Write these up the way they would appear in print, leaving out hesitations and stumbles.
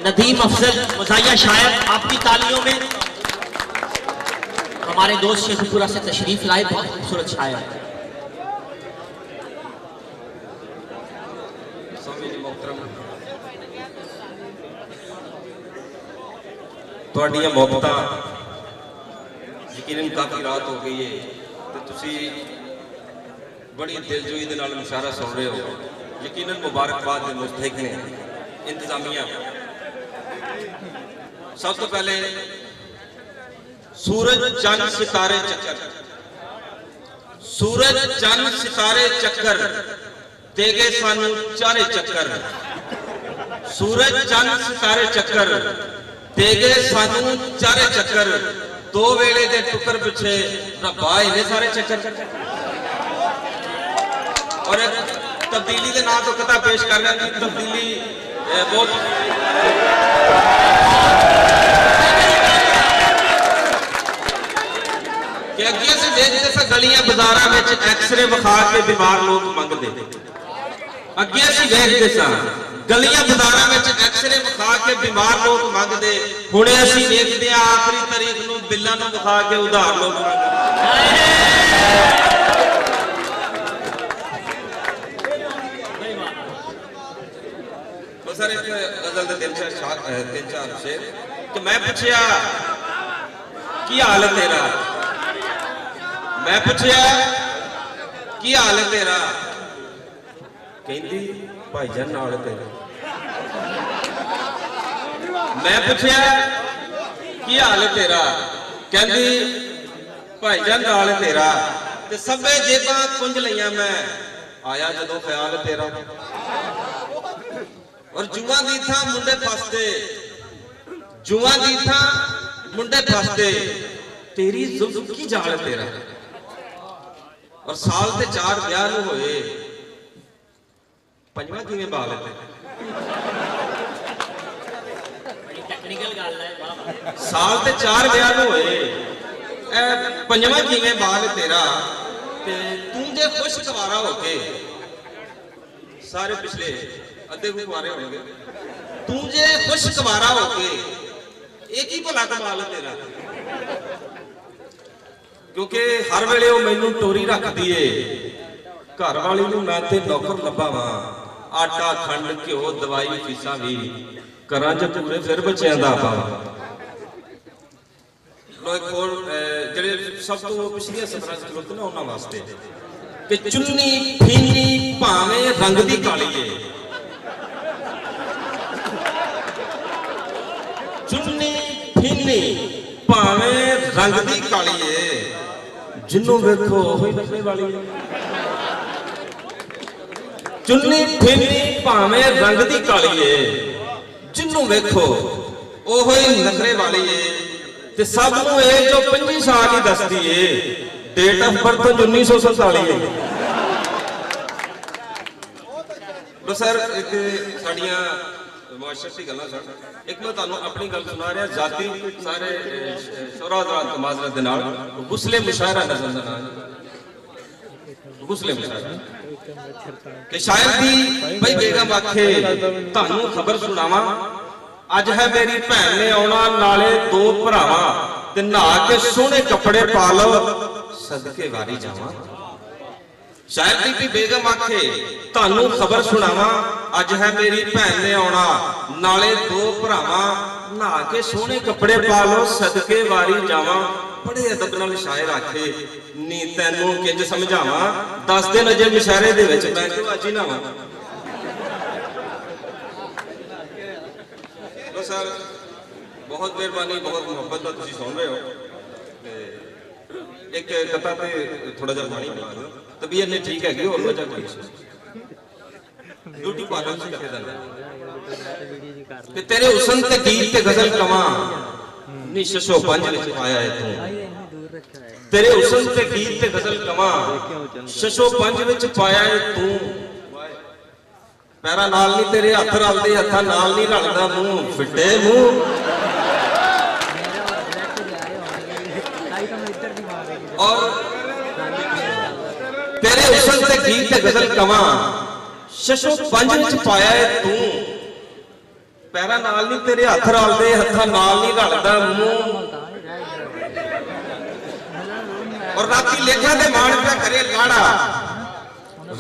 नदीम अफजल मज़ाहिया शायर, आपकी तालियों में हमारे दोस्त शेखपुरा से तशरीफ लाए, बहुत खूबसूरत शायर। ਤੁਹਾਡੀਆਂ ਮੁਹੱਬਤਾਂ ਯਕੀਨਨ ਕਾਫੀ ਰਾਤ ਹੋ ਗਈ ਹੈ ਤੇ ਤੁਸੀਂ ਬੜੀ ਦਿਲਜੋਈ ਦੇ ਨਾਲ ਮੁਸ਼ਾਰਾ ਸੁਣ ਰਹੇ ਹੋ। ਯਕੀਨਨ ਮੁਬਾਰਕਬਾਦ ਦੇ ਮੁਸਤਹਿਕ ਨੇ ਇੰਤਜ਼ਾਮੀਆ। ਸਭ ਤੋਂ ਪਹਿਲੇ सूरज चंद सितारे चक्कर, सूरज चंद सितारे चक्कर देगे सानू चारे चक्कर, सूरज चंद सितारे चक्कर देगे सानू चारे चक्कर, दो वेले दे टुकर पिछे रब्बा इन्ने सारे चक्कर। और तब्दीली के नाम तो कथा पेश कर रहे हैं। तब्दीली बहुत कि अगे असीं देखते सां गलियां बाजारां विच एक्सरे विखा के बीमार लोग मंगदे। अगे असीं देखते सां गलियां बाजारां विच एक्सरे विखा के बीमार लोग मंगदे। हुणे असीं देखदे आ आखिरी तारीख नूं बिल्लां नूं विखा के उधार लोग मंगदे। सर एक गजल दे तीन चार शेर कि मैं पुछया की हाल है तेरा, मैं पुछया की हाल है तेरा, कहंदी भाईजान नाल तेरा। मैं पुछया की हाल है तेरा, कहंदी भाईजान नाल तेरा। ते सबे जेबां कुंज लईयां मैं आया जदों ख्याल तेरा। और जुआ दी था मुंडे फसदे, जुआ दी था मुंडे फसदे, तेरी जुल्फ की जाल तेरा। और साल ते 4 ब्याह नूं होए, पंजवां किवें बाल है टेक्निकल गल है। साल ते 4 ब्याह नूं होए, पंजवां किवें बाल तेरा। ते तू जे खुश गवारा हो के, सारे पिछले अद्धे गुवारे होंगे, तू जे खुश गवारा हो के एक ही भला कमाल तेरा। क्योंकि हर वेले वो मैनू टोरी रखती है, घर वाली नूं मैं ते नौकर लब्भा वां, आटा खंड घ्यो दवाई फीसां भी करां च पूरे फिर बच्चों दा पावां। ਜਿਹੜੇ सब तो पिछलियां सफरां च खलोते ना उन्हां वास्ते कि चुन्नी फीनी भावें रंग दी काली है, चुन्नी फीनी भावें रंग दी काली है, जिन्नों वेखो ओही नखरे वाली है। चुन्नी फीनी भावें रंग दी काली है, जिन्नों वेखो ओही नखरे वाली है। ते सब नूं ये जो 25 साल ही दसदी है, डेट ऑफ बर्थ 1947 है। तो सर एक साड़ियां मुआशरती गल्लां सन, एक मैं तुहानूं अपनी गल सुना रहा। जाती सारे शोरा हज़रात माज़रत दे नाल गुस्ले मुशायरा नज़र दा नाम गुस्ले मुशायरा कि शायर दी भाई बेगम आखे तुहानूं खबर सुनावां, अज है मेरी भैन ने आउणा नाले 2 भरावां, ते नहा के सोहणे कपड़े पा लो सदके वारी जावां। शायर बीबी बेगम आखे तुहानूं खबर सुनावां, अज है मेरी भैन ने आउणा नाले 2 भरावां, नहा के सोहणे कपड़े पा लो सदके वारी जावां। बड़े अदब नाल शायर आखे नी तैनूं किंज समझावां, 10 दिन अजे मुशायरे दे विच मैं क्यों अज ही नावां। सर बहुत मेहरबानी, बहुत मुहब्बत का तुसीं सुन रहे हो। एक कथा ते थोड़ा जिहा पानी पिला दो, तबीयत नहीं ठीक है और वजह कोई ब्यूटी पार्लर से लिखे जाता कि तेरे हुस्न ते गीत ते गजल कवां नी 605 विच आया है तू। तेरे हुस्न ते गीत ते गजल कवां 605 विच पाया है तू। पैरा नाल नहीं तेरे हथ रलदे, हथा नाल नहीं रलदा मूंह फिटे मूंह। और तेरे हुस्न ते गीत ते गजल कवां 605 विच पाया है तू। ਪੈਰਾਂ ਨਾਲ ਨਹੀਂ ਤੇਰੇ ਹੱਥ ਰਲਦੇ, ਹੱਥਾਂ ਨਾਲ ਨਹੀਂ ਰਲਦਾ ਮੂੰਹ। ਔਰ ਰਾਤੀ ਲੇਖਾਂ ਦੇ ਮਾਣ ਪਿਆ ਕਰੇ ਲਾੜਾ,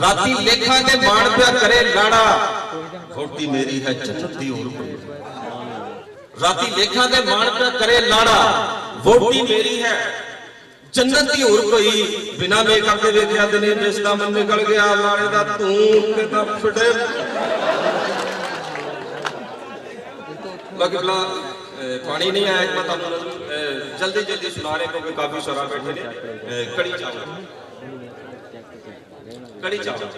ਰਾਤੀ ਲੇਖਾਂ ਦੇ ਮਾਣ ਪਿਆ ਕਰੇ ਲਾੜਾ, ਵਹੁਟੀ ਮੇਰੀ ਹੈ ਜੰਨਤ ਦੀ ਹੋਰ ਕੋਈ। ਰਾਤੀ ਲੇਖਾਂ ਦੇ ਮਾਣ ਪਿਆ ਕਰੇ ਲਾੜਾ, ਵਹੁਟੀ ਮੇਰੀ ਹੈ ਜੰਨਤ ਦੀ ਹੋਰ ਕੋਈ। ਬਿਨਾ ਮੇਕਅਪ ਦੇ ਵੇਖਿਆ ਦਿਨੇ ਜਿਸ ਦਾ ਮਨ ਨਿਕਲ ਗਿਆ ਲਾੜੇ ਦਾ ਤੂੰ ਕਿਦਾ ਫੜੇ। ਬਾਕੀ ਬਲਾ ਪਾਣੀ ਨਹੀਂ ਆਇਆ, ਮੈਂ ਤੁਹਾਨੂੰ ਜਲਦੀ ਜਲਦੀ ਸੁਣਾ ਰਿਹਾ ਕਿਉਂਕਿ ਕਾਫੀ ਸ਼ਰਾ ਬੈਠੇ ਨੇ। ਕੜੀ ਚਾਵਲ, ਕੜੀ ਚਾਵਲ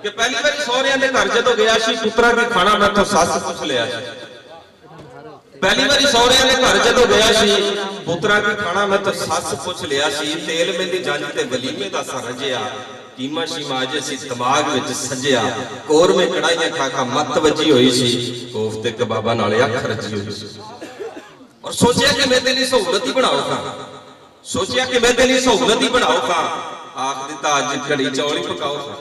ਕਿ ਪਹਿਲੀ ਵਾਰੀ ਸਹੁਰਿਆਂ ਦੇ ਘਰ ਜਦੋਂ ਗਿਆ ਸੀ, ਪੁੱਤਰਾ ਕੀ ਖਾਣਾ, ਮੈਂ ਤਾਂ ਸੱਸ ਪੁੱਛ ਲਿਆ ਸੀ। ਪਹਿਲੀ ਵਾਰੀ ਸਹੁਰਿਆਂ ਦੇ ਘਰ ਜਦੋਂ ਗਿਆ ਸੀ, ਪੁੱਤਰਾ ਕੀ ਖਾਣਾ, ਮੈਂ ਤਾਂ ਸੱਸ ਪੁੱਛ ਲਿਆ ਸੀ। ਤੇਲ ਮਹਿੰਦੀ ਜੰਜ ਤੇ ਵਲੀਮੇ ਦਾ ਸਰਜਿਆ, ਕੀਮਾ ਸ਼ੀਮਾ ਜੇ ਸੀ ਦਿਮਾਗ ਵਿੱਚ ਸੱਜਿਆ। ਕੋਰਮੇ ਕੜਾਈਆਂ ਖਾ ਖਾ ਮੱਤ ਵੱਜੀ ਹੋਈ ਸੀ, ਕੋਫਤੇ ਕਬਾਬਾਂ ਨਾਲ ਅੱਖ ਰੱਜੀ ਹੋਈ ਸੀ। ਔਰ ਸੋਚਿਆ ਕਿ ਮੈਂ ਤੇਰੀ ਸਹੂਲਤ ਹੀ ਬਣਾਉਗਾ, ਸੋਚਿਆ ਕਿ ਮੈਂ ਤੇਰੀ ਸਹੂਲਤ ਹੀ ਬਣਾਉਗਾ। ਆਖ ਦਿੱਤਾ ਅੱਜ ਕੜੀ ਚੌਲ ਹੀ ਪਕਾਓ।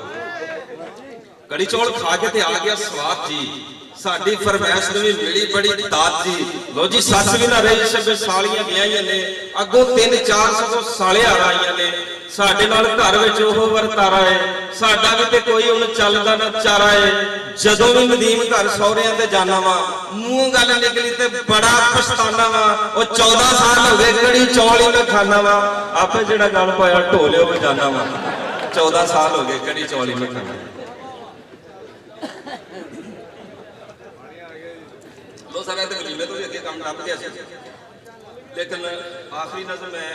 ਕੜੀ ਚੌਲ ਖਾ ਕੇ ਤੇ ਆ ਗਿਆ ਸਵਾਦ ਜੀ। ਸਾਡੀ ਫਰਮਾਇਸ਼ ਨੂੰ ਵੀ ਮਿਲੀ ਬੜੀ ਦਾਤ ਜੀ। ਲੋ ਜੀ ਸੱਸ ਵੀ ਨਾ ਰਹੀ, ਸਭੇ ਸਾਲੀਆਂ ਵਿਆਹੀਆਂ ਨੇ, ਅੱਗੋਂ 3-4 ਸਾਲਿਆਂ ਆਈਆਂ ਨੇ। ਸਾਡੇ ਨਾਲ ਘਰ ਵਿੱਚ ਉਹ ਵਰਤਾਰਾ ਹੈ, ਸਾਡਾ ਵੀ ਤੇ ਕੋਈ ਹੁਣ ਚੱਲਦਾ ਨਾ ਚਾਰਾ ਹੈ। ਜਦੋਂ ਵੀ ਨਦੀਮ ਘਰ ਸਹੁਰਿਆਂ ਤੇ ਜਾਣਾ ਵਾ, ਮੂੰਹ ਗੱਲ ਨਿਕਲੀ ਤੇ ਬੜਾ ਪਛਤਾਨਾ ਵਾ। ਉਹ 14 ਸਾਲ ਹੋ ਗਏ ਕੜੀ ਚੌਲ ਹੀ ਮੈਂ ਖਾਣਾ ਵਾ। ਆਪੇ ਜਿਹੜਾ ਗੱਲ ਪਾਇਆ ਢੋਲਿਓ ਵਜਾਨਾ ਵਾ। 14 ਸਾਲ ਹੋ ਗਏ ਕੜੀ ਚੌਲ ਹੀ ਮੈਂ ਖਾਣਾ। ਲੋ ਸਾਰੇ ਤੇ ਵਲੀਮੇ ਤੋਂ ਵੀ ਅੱਗੇ ਕੰਮ ਟੱਪ ਗਿਆ ਸੀ, ਲੇਕਿਨ ਆਖਰੀ ਨਜ਼ਰ ਮੈਂ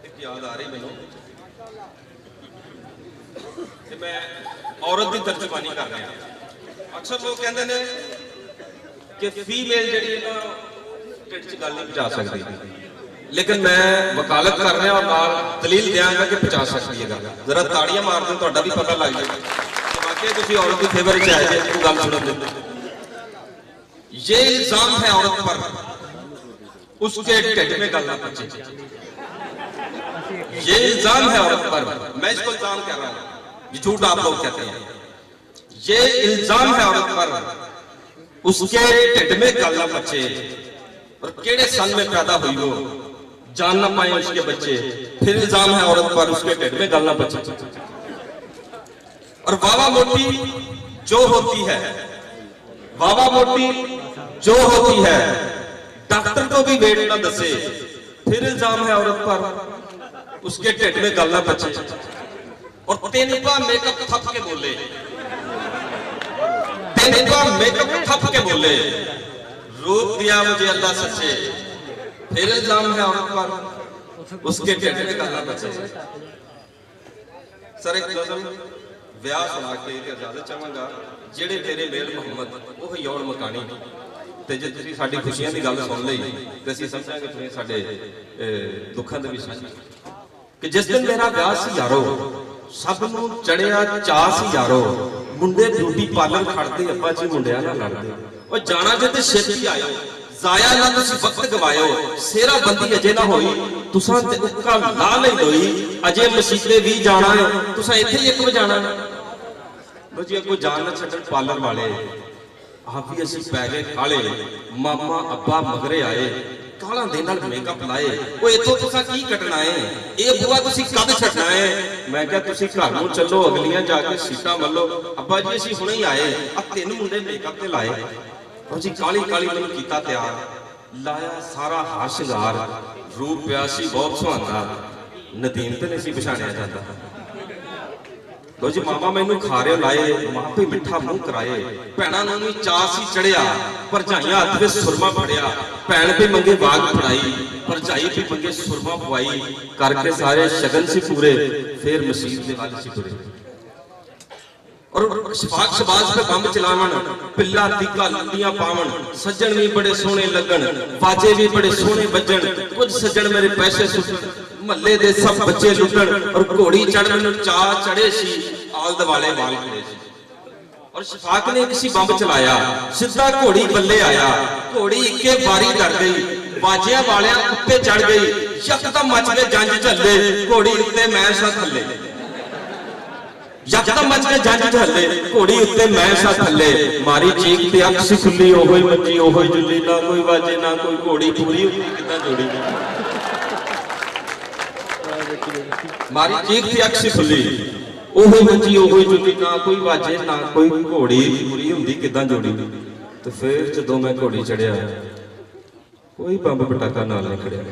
ਇੱਕ ਯਾਦ ਆ ਰਹੀ ਮੈਨੂੰ ਕਿ ਮੈਂ ਔਰਤ ਦੀ ਤਰਜਮਾਨੀ ਕਰ ਰਿਹਾ। ਅਕਸਰ ਲੋਕ ਕਹਿੰਦੇ ਨੇ ਕਿ ਫੀਮੇਲ ਜਿਹੜੀ ਹੈ ਨਾ ਢਿੱਡ 'ਚ ਗੱਲ ਨਹੀਂ ਪਹੁੰਚਾ ਸਕਦੀ, ਲੇਕਿਨ ਮੈਂ ਵਕਾਲਤ ਕਰ ਰਿਹਾ ਔਰ ਨਾਲ ਦਲੀਲ ਦਿਆਂਗਾ ਕਿ ਪਹੁੰਚਾ ਸਕਦੀ ਹੈ ਗੱਲ। ਜ਼ਰਾ ਤਾੜੀਆਂ ਮਾਰ ਦਿਓ, ਤੁਹਾਡਾ ਵੀ ਪਤਾ ਲੱਗ ਜਾਏਗਾ ਕਿ ਵਾਕਈ ਤੁਸੀਂ औरत की फेवर में आए थे। तो गल सुनो, ये इल्जाम है औरत पर, उसके ढिड में गल ना बचे। ये इल्जाम है औरत पर, मैं इसको इल्जाम कह रहा हूं, ये झूठ आप लोग कहते हैं। ये इल्जाम है औरत पर, उसके ढिड में गल ना बचे। और केड़े सन में पैदा हुई वो, जान ना पाए उसके बच्चे। फिर इल्जाम है औरत पर, उसके ढिड में गल ना बचे। और वावा मोटी जो होती है, वावा मोटी जो होती है, डॉक्टर को भी वेट ना दसे। फिर इल्जाम है औरत पर, उसके ढिड में गल ना बचे। और तेनिपा मेकअप थप के बोले, तेनिपा मेकअप थप के बोले, रूप दिया मुझे अल्लाह सच्चे। फिर इल्जाम है औरत पर, उसके ढिड में गल ना बचे। सर एक गज़ल ਵਿਆਹ ਸੁਣਾ ਕੇ ਤੇ ਇਜਾਜ਼ਤ ਚਾਹਾਂਗਾ। ਜਿਹੜੇ ਤੇਰੇ ਮੇਲ ਮੁਹੰਮਦ ਉਹ ਯੌਣ ਮਕਾਨੀ। ਤੇ ਜੇ ਤੁਸੀਂ ਸਾਡੀ ਖੁਸ਼ੀਆਂ ਦੀ ਗੱਲ ਸੁਣ ਲਈ ਤੇ ਅਸੀਂ ਸਮਝਾਂਗੇ ਤੁਸੀਂ ਸਾਡੇ ਦੁੱਖਾਂ ਦੇ ਵੀ ਸਾਂਝੇ। ਕਿ ਜਿਸ ਦਿਨ ਮੇਰਾ ਵਿਆਹ ਸੀ ਯਾਰੋ, ਸਭ ਨੂੰ ਚੜਿਆ ਚਾਹ ਸੀ ਯਾਰੋ। ਮੁੰਡੇ ਬਿਊਟੀ ਪਾਰਲਰ ਖੜਦੇ, ਅੱਬਾ ਜੀ ਮੁੰਡਿਆਂ ਨਾਲ ਲੜਦੇ। ਉਹ ਜਾਣਾ ਜੇ ਤੇ ਛੇਤੀ ਆਇਓ, ਜ਼ਾਇਆ ਨਾ ਤੁਸੀਂ ਵਕਤ ਗਵਾਇਓ। ਸੇਰਾ ਬੰਦੀ ਅਜੇ ਨਾ ਹੋਈ, ਤੁਸਾਂ ਤੇ ਉੱਕਾ ਲਾ ਨਹੀਂ ਲੋਈ। ਅਜੇ ਮਸੀਤੇ ਵੀ ਜਾਣਾ ਹੈ, ਤੁਸਾਂ ਇੱਥੇ ਹੀ ਇੱਕ ਵਜਾਣਾ। ਲੋ ਜੀ ਕੋਈ ਜਾਨ ਨਾ ਛੱਡਣ ਪਾਰਲਰ ਵਾਲੇ, ਆਪ ਵੀ ਅਸੀਂ ਪੈ ਗਏ ਕਾਲੇ। ਮਾਮਾ ਅੱਬਾ ਮਗਰੇ ਆਏ, ਕਾਲਾਂ ਦੇ ਨਾਲ ਮੇਕਅਪ ਲਾਏ। ਉਹ ਇੱਥੋਂ ਤੁਸਾਂ ਕੀ ਕੱਟਣਾ ਹੈ, ਇਹ ਬੁਆ ਤੁਸੀਂ ਕਦ ਛੱਡਣਾ ਹੈ। ਮੈਂ ਕਿਹਾ ਤੁਸੀਂ ਘਰ ਨੂੰ ਚੱਲੋ, ਅਗਲੀਆਂ ਜਾ ਕੇ ਸੀਟਾਂ ਮੱਲੋ। ਅੱਬਾ ਜੀ ਅਸੀਂ ਹੁਣੇ ਹੀ ਆਏ, ਆ 3 ਮੁੰਡੇ ਮੇਕਅਪ ਤੇ ਲਾਏ। ਉਹ ਜੀ ਕਾਲੀ ਕਾਲੀ ਮੈਨੂੰ ਕੀਤਾ ਤਿਆਰ, ਲਾਇਆ ਸਾਰਾ ਹਾਰ ਸ਼ਿੰਗਾਰ। ਰੂਪ ਪਿਆ ਸੀ ਬਹੁਤ ਸੁਹਾਂਦਾ, ਨਦੀਮ ਤੇ ਨਹੀਂ ਸੀ ਪਛਾਣਿਆ ਜਾਂਦਾ। ਲੋ ਜੀ ਮਾਮਾ ਮੈਨੂੰ ਖਾਰਿਓ ਲਾਏ, ਮਾਪੇ ਮਿੱਠਾ ਮੂੰਹ ਕਰਾਏ। ਭੈਣਾਂ ਨੂੰ ਵੀ ਚਾਹ ਸੀ ਚੜਿਆ, ਭਰਜਾਈਆਂ ਹੱਥ ਵਿੱਚ ਸੁਰਮਾ ਫੜਿਆ। ਭੈਣ ਵੀ ਮੰਗੇ ਬਾਗ ਫੜਾਈ, ਭਰਜਾਈ ਵੀ ਮੰਗੇ ਸੁਰਮਾ ਪਵਾਈ। ਕਰਕੇ ਸਾਰੇ ਸ਼ਗਨ ਸੀ ਪੂਰੇ, ਫੇਰ ਮਸੀਤ ਦੇ ਵੱਲ ਸੀ ਤੁਰੇ। और शफाक शबाज पे बंब चलावन, पिल्ला टीका लंदियां पावन। सज्जन भी बड़े सोहने लगन, बाजे भी बड़े सोहने बजन। कुछ सज्जन मेरे पैसे सुटन, महल्ले दे सब बच्चे लुटन। और घोड़ी चढ़ मैनू चा चढ़े सी, आल दवाले वाल खड़े सी। और शफाक ने किसी बंब चलाया, सीधा घोड़ी बल्ले आया। घोड़ी इक्के बारी कर गई, बाजियां वालियां उत्ते चढ़ गई। यकदम मच गए जंज झल्ले, घोड़ी उत्ते मैं सा थल्ले। ਯਕਦਮ ਮਚ ਕੇ ਜੰਜ ਝੱਲੇ, ਘੋੜੀ ਉੱਤੇ ਮੈਂ ਸਾ ਥੱਲੇ, ਮਾਰੀ ਚੀਕ ਤੇ ਅੱਖ ਸੀ ਖੁੱਲੀ, ਉਹੋ ਹੀ ਮੰਜੀ ਉਹੋ ਹੀ ਜੁੱਲੀ, ਨਾ ਕੋਈ ਵਾਜੇ ਨਾ ਕੋਈ ਘੋੜੀ, ਪੂਰੀ ਹੁੰਦੀ ਕਿੱਦਾਂ ਜੋੜੀ। ਮਾਰੀ ਚੀਕ ਤੇ ਅੱਖ ਸੀ ਖੁੱਲੀ, ਉਹੋ ਹੀ ਮੰਜੀ ਉਹੋ ਹੀ ਜੁੱਲੀ, ਨਾ ਕੋਈ ਵਾਜੇ ਨਾ ਕੋਈ ਘੋੜੀ, ਪੂਰੀ ਹੁੰਦੀ ਕਿੱਦਾਂ ਜੋੜੀ। ਤੇ ਫਿਰ ਜਦੋਂ ਮੈਂ ਘੋੜੀ ਚੜਿਆ, ਕੋਈ ਬੰਬ ਪਟਾਕਾ ਨਾਲ ਨਹੀਂ ਖੜਿਆ।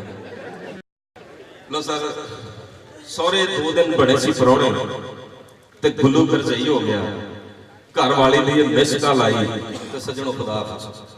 ਲੋ ਸਰ, ਸਹੁਰੇ 2 ਦਿਨ ਬਣੇ ਸੀ ਪ੍ਰਾਹੁਣੇ, ਤੇ ਗੁੱਲੂ ਕਰਜਈ ਹੋ ਗਿਆ। ਘਰ ਵਾਲੀ ਦੀ ਮਿਸ ਕਾਲ ਆਈ ਤੇ ਸੱਜਣੋ ਖੁਦਾ ਹਾਫਿਜ਼।